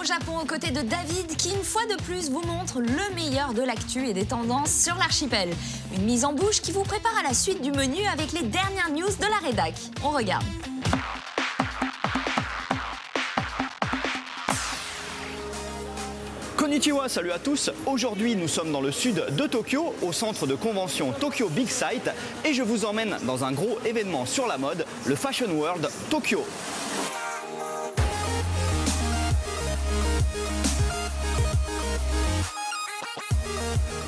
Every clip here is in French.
Japon aux côtés de David qui, une fois de plus, vous montre le meilleur de l'actu et des tendances sur l'archipel. Une mise en bouche qui vous prépare à la suite du menu avec les dernières news de la rédac. On regarde. Konnichiwa, salut à tous. Aujourd'hui, nous sommes dans le sud de Tokyo, au centre de convention Tokyo Big Sight, et je vous emmène dans un gros événement sur la mode, le Fashion World Tokyo.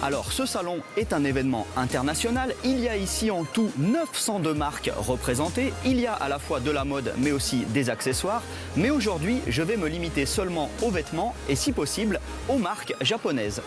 Alors, ce salon est un événement international. Il y a ici en tout 902 marques représentées. Il y a à la fois de la mode, mais aussi des accessoires. Mais aujourd'hui, je vais me limiter seulement aux vêtements et, si possible, aux marques japonaises.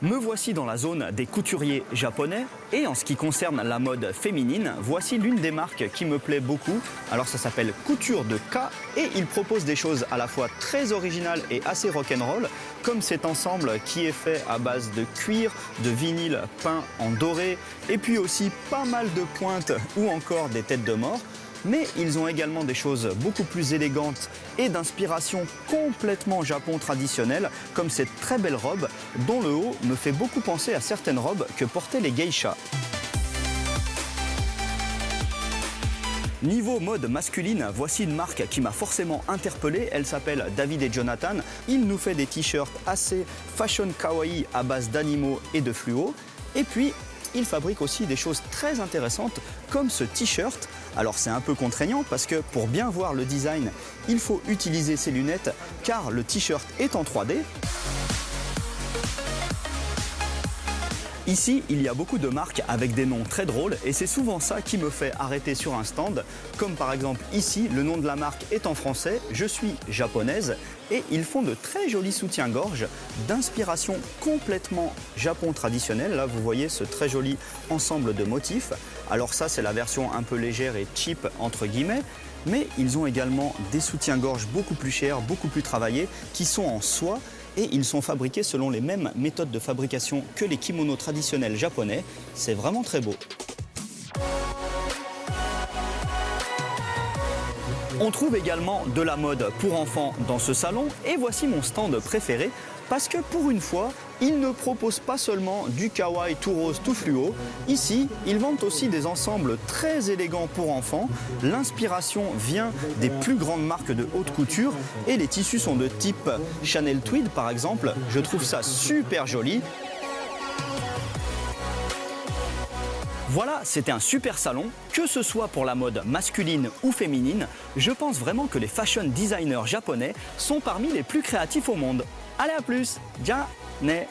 Me voici dans la zone des couturiers japonais et en ce qui concerne la mode féminine, voici l'une des marques qui me plaît beaucoup. Alors ça s'appelle Couture de K et il propose des choses à la fois très originales et assez rock'n'roll, comme cet ensemble qui est fait à base de cuir, de vinyle peint en doré et puis aussi pas mal de pointes ou encore des têtes de mort. Mais ils ont également des choses beaucoup plus élégantes et d'inspiration complètement Japon traditionnelle, comme cette très belle robe dont le haut me fait beaucoup penser à certaines robes que portaient les geishas. Niveau mode masculine, voici une marque qui m'a forcément interpellé, elle s'appelle David et Jonathan. Il nous fait des t-shirts assez fashion kawaii à base d'animaux et de fluo. Et puis, il fabrique aussi des choses très intéressantes comme ce t-shirt. Alors c'est un peu contraignant parce que pour bien voir le design, il faut utiliser ses lunettes car le t-shirt est en 3D. Ici, il y a beaucoup de marques avec des noms très drôles et c'est souvent ça qui me fait arrêter sur un stand. Comme par exemple ici, le nom de la marque est en français, je suis japonaise et ils font de très jolis soutiens-gorge d'inspiration complètement Japon traditionnel. Là, vous voyez ce très joli ensemble de motifs. Alors ça, c'est la version un peu légère et cheap entre guillemets. Mais ils ont également des soutiens-gorge beaucoup plus chers, beaucoup plus travaillés, qui sont en soie. Et ils sont fabriqués selon les mêmes méthodes de fabrication que les kimonos traditionnels japonais. C'est vraiment très beau. On trouve également de la mode pour enfants dans ce salon et voici mon stand préféré parce que pour une fois, ils ne proposent pas seulement du kawaii tout rose, tout fluo. Ici, ils vendent aussi des ensembles très élégants pour enfants. L'inspiration vient des plus grandes marques de haute couture et les tissus sont de type Chanel Tweed par exemple. Je trouve ça super joli. Voilà, c'était un super salon, que ce soit pour la mode masculine ou féminine. Je pense vraiment que les fashion designers japonais sont parmi les plus créatifs au monde. Allez, à plus, ja ne.